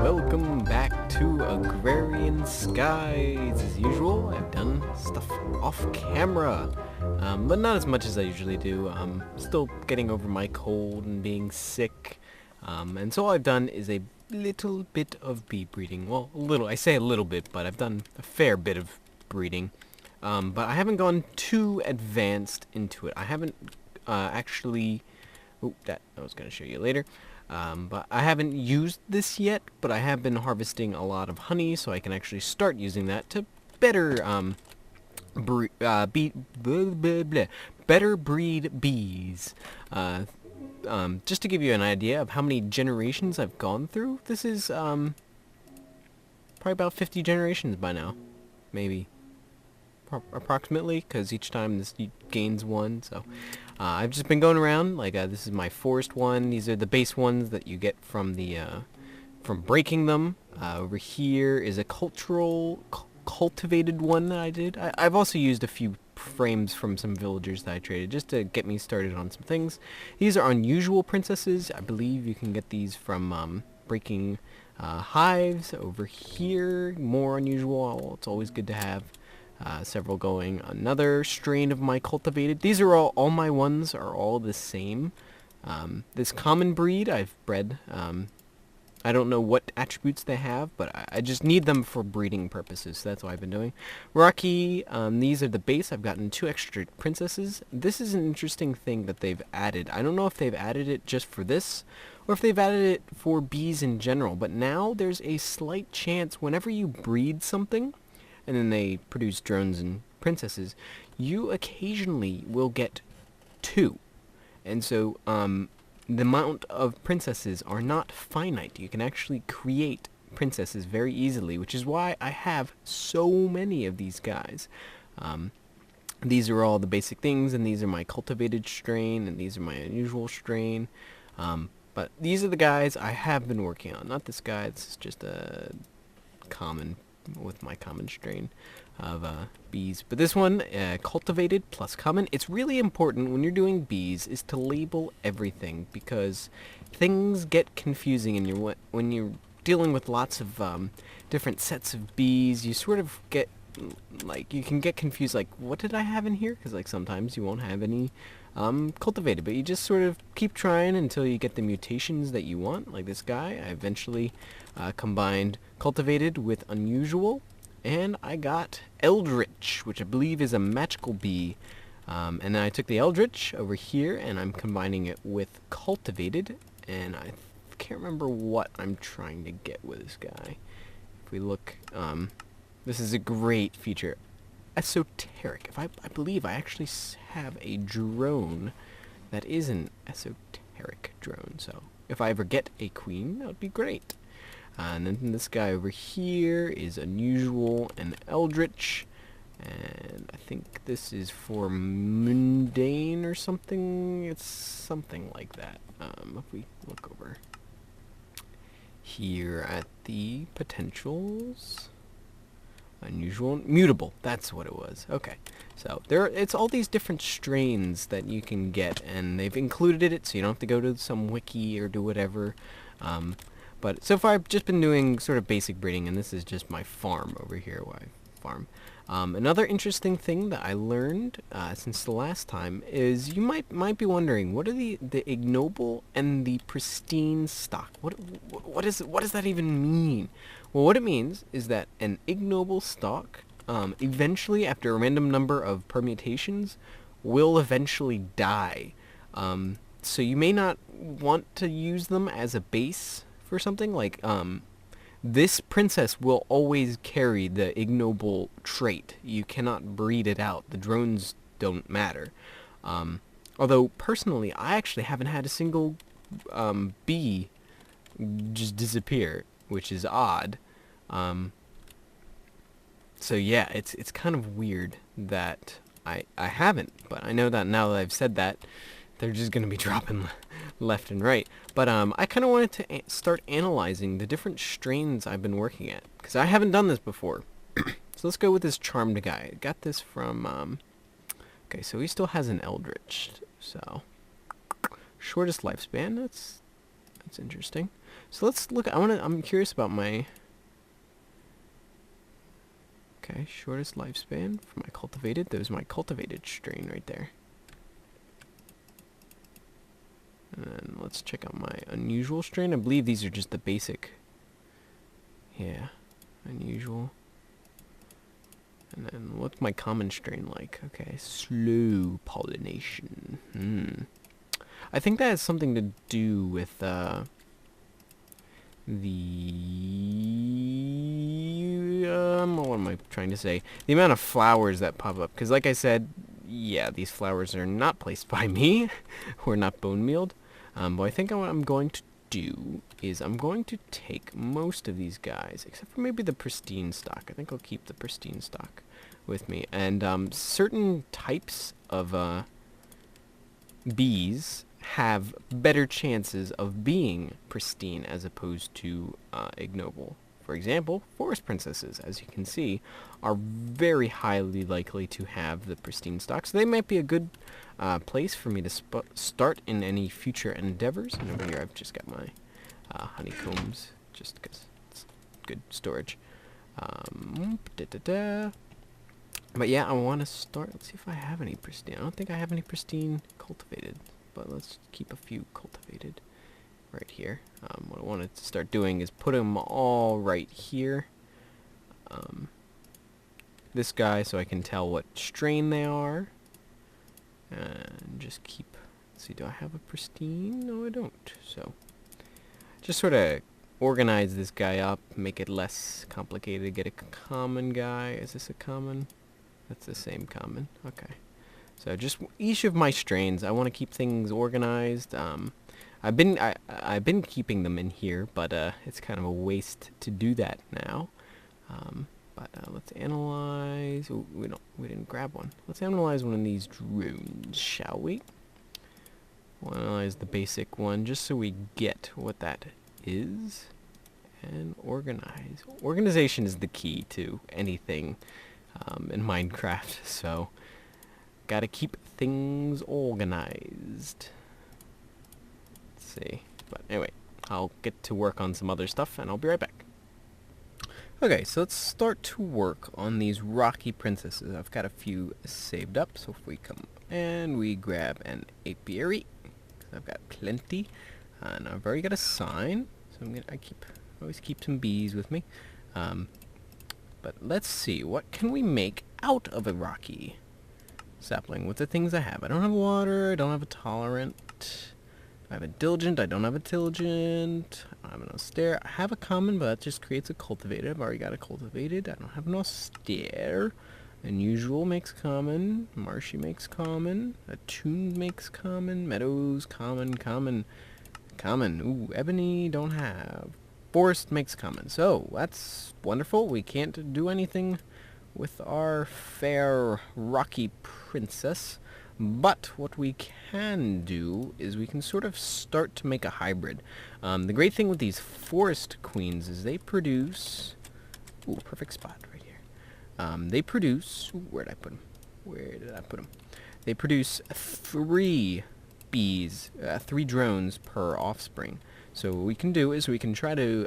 Welcome back to Agrarian Skies. As usual, I've done stuff off camera, but not as much as I usually do. I'm still getting over my cold and being sick, and so all I've done is a little bit of bee breeding. Well, a little, I say a little bit, but I've done a fair bit of breeding. But I haven't gone too advanced into it. I haven't actually... Oh, that I was going to show you later. But I haven't used this yet, but I have been harvesting a lot of honey, so I can actually start using that to better better breed bees. Just to give you an idea of how many generations I've gone through, this is probably about 50 generations by now, maybe. Approximately, because each time this gains one, so I've just been going around, like, this is my forest one. These are the base ones that you get from the from breaking them. Over here is a cultivated one that I did. I've also used a few frames from some villagers that I traded just to get me started on some things. These are unusual princesses. I believe you can get these from breaking hives. Over here, more unusual. It's always good to have several going. Another strain of my cultivated. These are all my ones are all the same. This common breed I've bred. I don't know what attributes they have, but I just need them for breeding purposes, so that's what I've been doing. Rocky, these are the base. I've gotten 2 extra princesses. This is an interesting thing that they've added. I don't know if they've added it just for this, or if they've added it for bees in general, but now there's a slight chance whenever you breed something, and then they produce drones and princesses, you occasionally will get 2. And so, the amount of princesses are not finite. You can actually create princesses very easily, which is why I have so many of these guys. These are all the basic things, and these are my cultivated strain, and these are my unusual strain. But these are the guys I have been working on. Not this guy, this is just a common with my common strain of bees. But this one, cultivated plus common, it's really important when you're doing bees is to label everything, because things get confusing in when you're dealing with lots of different sets of bees. You sort of get, like, you can get confused, like, what did I have in here? Because, like, sometimes you won't have any cultivated, but you just sort of keep trying until you get the mutations that you want. Like this guy, I eventually combined cultivated with unusual, and I got eldritch, which I believe is a magical bee. And then I took the eldritch over here, and I'm combining it with cultivated, and I can't remember what I'm trying to get with this guy. If we look, this is a great feature. Esoteric. I believe I actually have a drone that is an esoteric drone, so if I ever get a queen, that would be great. And then this guy over here is unusual and eldritch, and I think this is for mundane or something. It's something like that. If we look over here at the potentials, unusual, mutable, that's what it was. Okay, so it's all these different strains that you can get, and they've included it so you don't have to go to some wiki or do whatever. But so far I've just been doing sort of basic breeding, and this is just my farm over here where I farm. Another interesting thing that I learned since the last time is you might be wondering, what are the ignoble and the pristine stock? What does that even mean? Well, what it means is that an ignoble stock, eventually, after a random number of permutations, will eventually die. So you may not want to use them as a base for something. Like, this princess will always carry the ignoble trait. You cannot breed it out. The drones don't matter. Although, personally, I actually haven't had a single bee just disappear, which is odd. So yeah, it's kind of weird that I haven't, but I know that now that I've said that, they're just going to be dropping left and right. But I kind of wanted to start analyzing the different strains I've been working at, because I haven't done this before. So let's go with this charmed guy. I got this from, okay, so he still has an eldritch, so shortest lifespan, that's That's interesting. So let's look. I'm curious about my. Okay, shortest lifespan for my cultivated. There's my cultivated strain right there. And then let's check out my unusual strain. I believe these are just the basic. Yeah, unusual. And then what's my common strain like? Okay, slow pollination. I think that has something to do with the what am I trying to say? The amount of flowers that pop up. Because like I said, yeah, these flowers are not placed by me. Or not bone mealed. But I think what I'm going to do is I'm going to take most of these guys, except for maybe the pristine stock. I think I'll keep the pristine stock with me. And certain types of bees have better chances of being pristine as opposed to ignoble. For example, forest princesses, as you can see, are very highly likely to have the pristine stock. So they might be a good place for me to start in any future endeavors. And over here I've just got my honeycombs, just because it's good storage. But yeah, I want to start. Let's see if I have any pristine. I don't think I have any pristine cultivated, but let's keep a few cultivated right here. What I wanted to start doing is put them all right here. This guy, so I can tell what strain they are. And just keep, let's see, do I have a pristine? No, I don't. So just sort of organize this guy up, make it less complicated, get a common guy. Is this a common? That's the same common. Okay. So just each of my strains, I want to keep things organized. I've been keeping them in here, but it's kind of a waste to do that now. Let's analyze. Ooh, we didn't grab one. Let's analyze one of these drones, shall we? We'll analyze the basic one just so we get what that is. And organize. Organization is the key to anything in Minecraft, so gotta keep things organized. Let's see. But anyway, I'll get to work on some other stuff, and I'll be right back. Okay, so let's start to work on these rocky princesses. I've got a few saved up, so if we come and we grab an apiary, I've got plenty, and I've already got a sign, so I always keep some bees with me. But let's see, what can we make out of a rocky sapling with the things I have? I don't have water, I don't have a tolerant, I have a diligent, I don't have a diligent, I don't have an austere, I have a common, but that just creates a cultivated. I've already got a cultivated, I don't have an austere. Unusual makes common, marshy makes common, attuned makes common, meadows, common, ooh, ebony, don't have. Forest makes common. So, that's wonderful. We can't do anything with our fair rocky princess. But what we can do is we can sort of start to make a hybrid. The great thing with these forest queens is they produce... Ooh, perfect spot right here. They produce... Ooh, where did I put them? They produce 3 bees, 3 drones per offspring. So what we can do is we can try to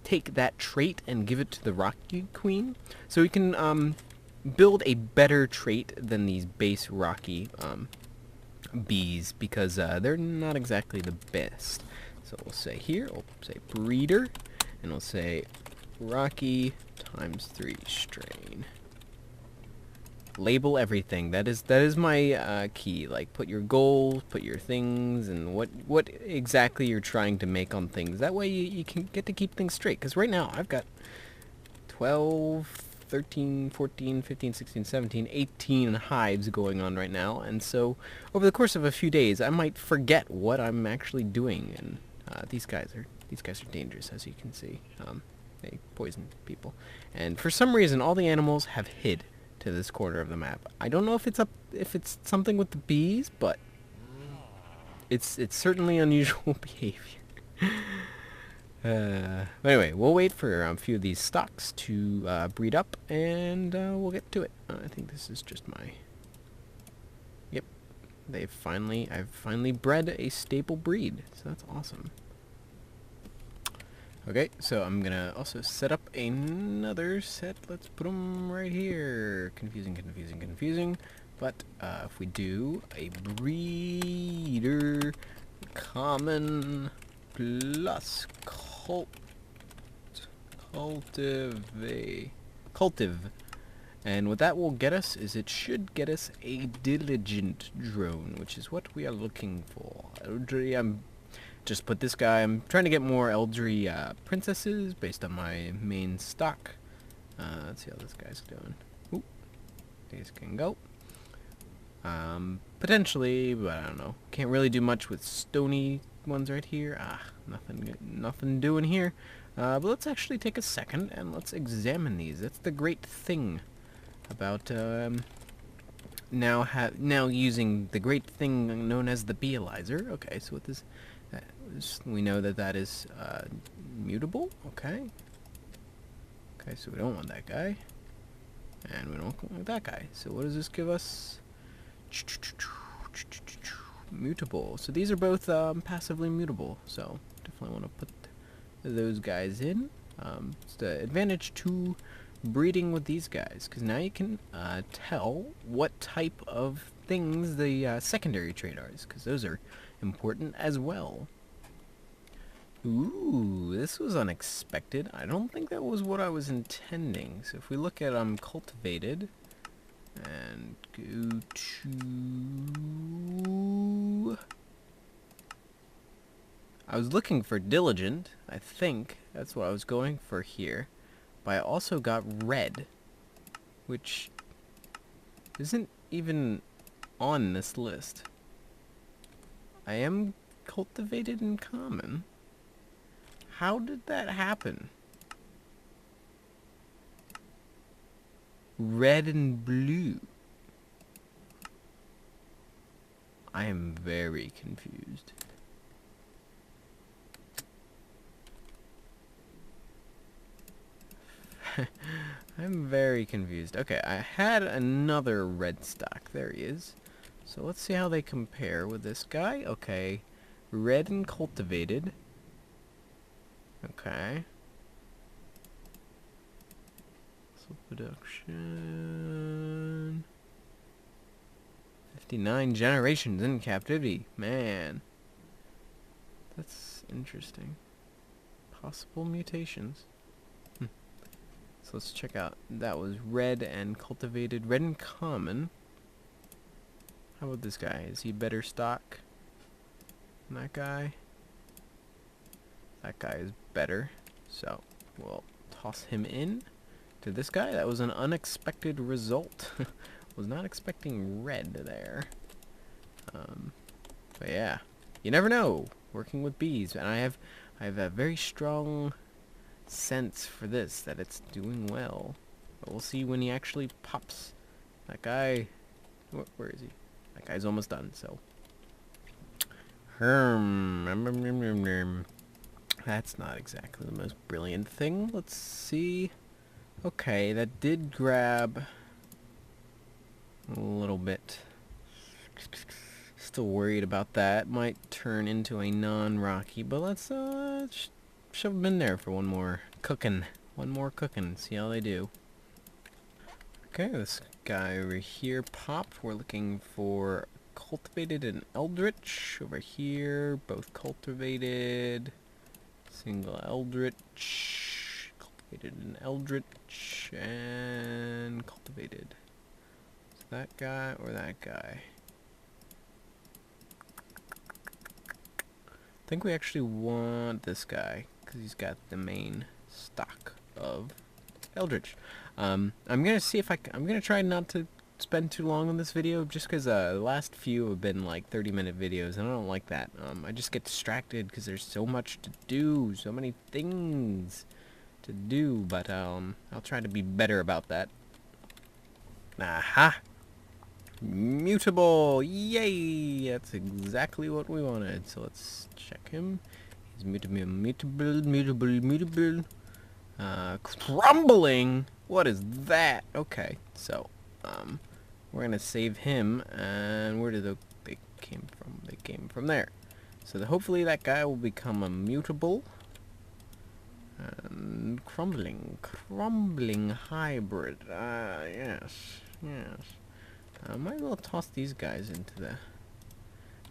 take that trait and give it to the rocky queen. So we can build a better trait than these base rocky bees, because they're not exactly the best. So we'll say here, we'll say breeder, and we'll say rocky ×3 strain. Label everything. That is my key. Like, put your goals, put your things, and what exactly you're trying to make on things. That way you can get to keep things straight. Because right now I've got 12, 13, 14, 15, 16, 17, 18 hives going on right now. And so over the course of a few days, I might forget what I'm actually doing. And these guys are dangerous, as you can see. They poison people. And for some reason, all the animals have hid to this corner of the map. I don't know if it's something with the bees, but it's certainly unusual behavior. But anyway, we'll wait for a few of these stocks to breed up, and we'll get to it. I think this is just my... Yep, I've finally bred a stable breed, so that's awesome. Okay, so I'm gonna also set up another set. Let's put them right here. Confusing, confusing, confusing. But if we do a breeder, common plus cultive. And what that will get us is it should get us a diligent drone, which is what we are looking for. I'm just put this guy. I'm trying to get more Eldry princesses based on my main stock. Let's see how this guy's doing. Ooh, these can go. Potentially, but I don't know. Can't really do much with stony ones right here. Nothing doing here. But let's actually take a second and let's examine these. That's the great thing about now using the great thing known as the Bealizer. Okay, so what this we know that is mutable. Okay. Okay, so we don't want that guy, and we don't want that guy. So what does this give us? Mutable. So these are both passively mutable. So definitely want to put those guys in. It's the advantage to breeding with these guys, because now you can tell what type of things the secondary trait are, because those are important as well. Ooh, this was unexpected. I don't think that was what I was intending. So if we look at cultivated and go to, I was looking for diligent. I think that's what I was going for here. But I also got red, which isn't even on this list. I am cultivated in common. How did that happen? Red and blue. I am very confused. I'm very confused. Okay, I had another red stock. There he is. So let's see how they compare with this guy. Okay, red and cultivated. Okay. So production. 59 generations in captivity. Man. That's interesting. Possible mutations. So let's check out. That was red and cultivated. Red and common. How about this guy? Is he better stock than that guy? That guy is better. So we'll toss him in to this guy. That was an unexpected result. Was not expecting red there. But yeah, you never know working with bees, and I have a very strong sense for this that it's doing well. But we'll see when he actually pops. That guy, where is he? That guy's almost done. So, that's not exactly the most brilliant thing. Let's see. Okay, that did grab a little bit. Still worried about that. Might turn into a non-rocky, but let's shove them in there for one more cooking. One more cooking. See how they do. Okay, this guy over here popped. We're looking for cultivated and eldritch. Over here, both cultivated. Single eldritch. Cultivated and eldritch. And cultivated. Is that guy or that guy? I think we actually want this guy, because he's got the main stock of eldritch. I'm gonna see if I'm gonna try not to spend too long on this video, just because the last few have been like 30-minute videos, and I don't like that. I just get distracted because there's so much to do, so many things to do, but I'll try to be better about that. Aha! Mutable! Yay! That's exactly what we wanted. So let's check him. He's mutable. Crumbling? What is that? Okay, so, we're gonna save him, and where did they came from? They came from there. So hopefully that guy will become a mutable. And crumbling hybrid. Yes. Might as well toss these guys into the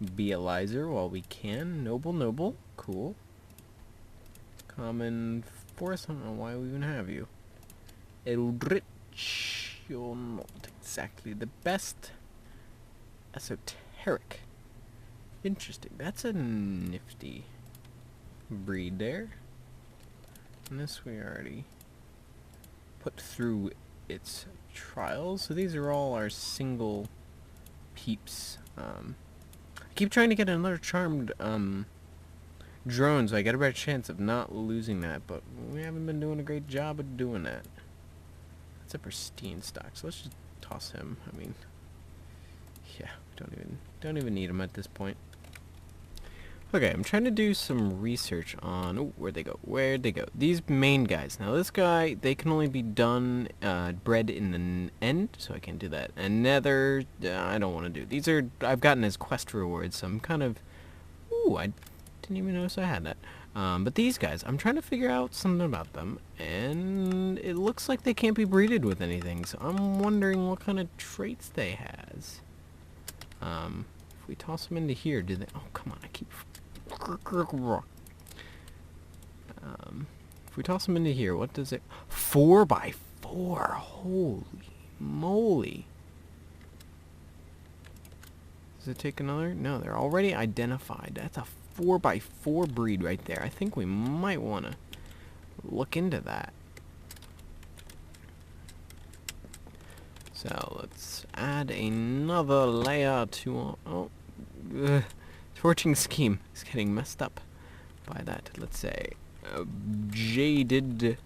Bealizer while we can. Noble. Cool. Common force. I don't know why we even have you. Eldritch. You're not exactly the best. Esoteric. Interesting. That's a nifty breed there. And this we already put through its trials. So these are all our single peeps. I keep trying to get another charmed drone so I get a better chance of not losing that, but we haven't been doing a great job of doing that. That's a pristine stock, so let's just toss him. I mean, yeah, we don't even need him at this point. Okay, I'm trying to do some research on... Oh, where'd they go? These main guys. Now, this guy, they can only be done, bred in the end, so I can't do that. And nether, I don't want to do. These are... I've gotten as quest rewards, so I'm kind of... Ooh, I didn't even notice I had that. But these guys, I'm trying to figure out something about them, and it looks like they can't be breeded with anything, so I'm wondering what kind of traits they has. If we toss them into here, do they... Oh, come on, I keep... If we toss them into here, what does it... 4x4! Holy moly! Does it take another? No, they're already identified. That's a 4x4 breed right there. I think we might want to look into that. So, let's add another layer to our... Oh, torching scheme is getting messed up by that. Let's say a jaded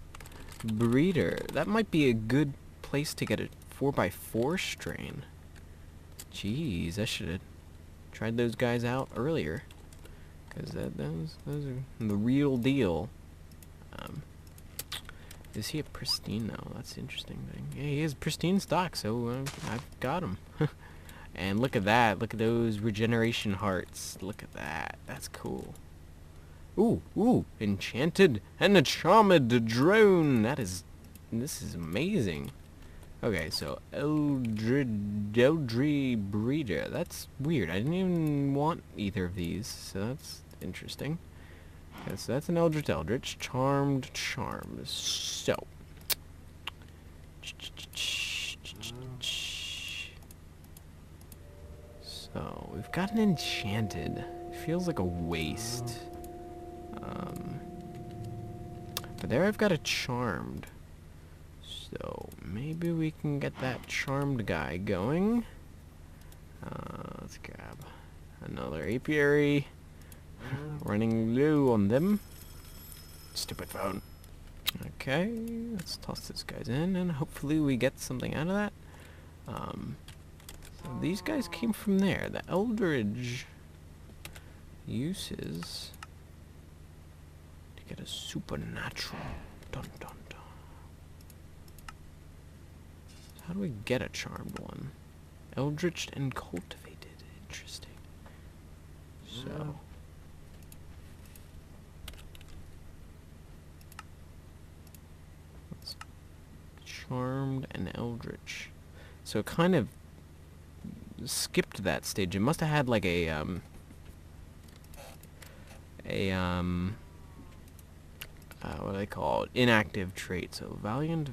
breeder. That might be a good place to get a 4x4 strain. Jeez, I should have tried those guys out earlier, because those are the real deal. Is he a pristine? No, that's the interesting thing. Yeah, he has pristine stock, so I've got him. And look at that. Look at those regeneration hearts. Look at that. That's cool. Ooh, enchanted and a charmed drone. This is amazing. Okay, so Eldri breeder. That's weird. I didn't even want either of these, so that's interesting. Okay, so that's an Eldritch. Charmed. So. So, we've got an enchanted. It feels like a waste. But there I've got a charmed. So, maybe we can get that charmed guy going. Let's grab another apiary. Running low on them. Stupid phone. Okay, let's toss this guys in, and hopefully we get something out of that. So these guys came from there. The Eldritch uses to get a supernatural. Dun dun dun. So how do we get a charmed one? Eldritch and cultivated. Interesting. So. Charmed and Eldritch. So it kind of skipped that stage. It must have had like a what do they call it? Inactive trait. So Valiant.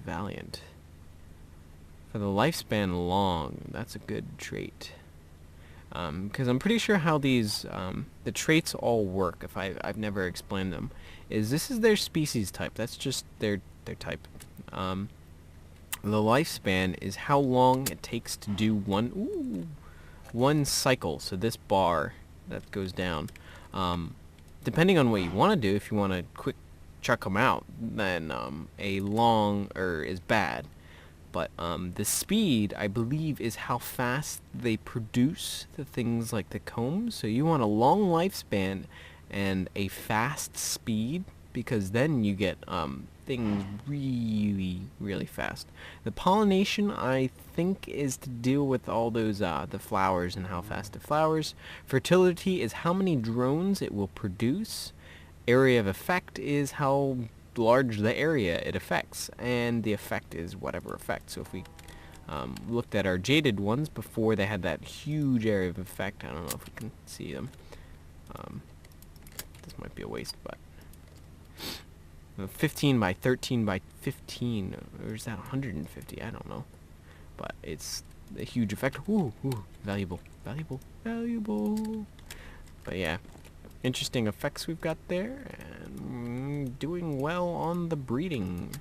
For the lifespan long, that's a good trait. Because I'm pretty sure how these the traits all work. If I've never explained them, this is their species type. That's just their type. The lifespan is how long it takes to do one cycle. So this bar that goes down, depending on what you want to do. If you want to quick chuck them out, then a longer is bad. But the speed, I believe, is how fast they produce the things like the combs. So you want a long lifespan and a fast speed, because then you get things really fast. The pollination, I think, is to deal with all those the flowers and how fast it flowers. Fertility is how many drones it will produce. Area of effect is how large the area it affects, and the effect is whatever effect. So if we looked at our jaded ones before they had that huge area of effect, I don't know if we can see them. This might be a waste, but 15 by 13 by 15, or is that 150? I don't know, but it's a huge effect. Ooh, valuable, valuable, valuable. But yeah, interesting effects we've got there, and doing well on the breeding.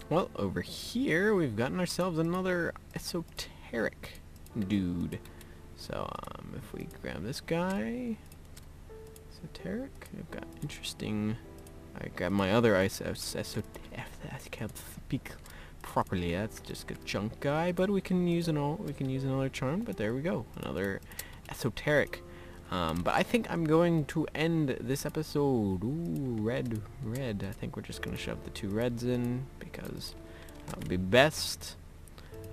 Well, over here we've gotten ourselves another esoteric dude. So if we grab this guy, esoteric, I've got interesting. I got my other esoteric. I can't speak properly. That's just a junk guy, but we can use another charm. But there we go, another esoteric. But I think I'm going to end this episode. Ooh, red. I think we're just going to shove the 2 reds in because that would be best.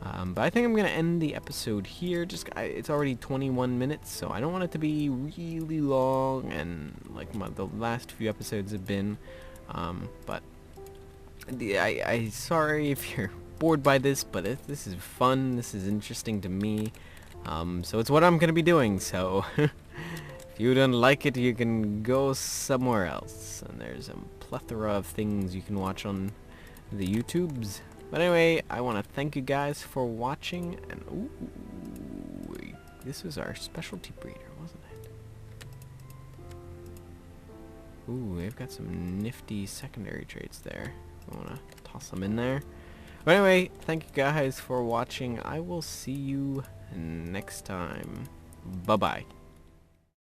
But I think I'm going to end the episode here. It's already 21 minutes, so I don't want it to be really long, and like the last few episodes have been. But I sorry if you're bored by this, but this is fun. This is interesting to me. So it's what I'm going to be doing, so if you don't like it, you can go somewhere else. And there's a plethora of things you can watch on the YouTubes. But anyway, I want to thank you guys for watching, and ooh, this was our specialty breeder, wasn't it? Ooh, they've got some nifty secondary traits there. I want to toss them in there. But anyway, thank you guys for watching. I will see you next time. Bye-bye.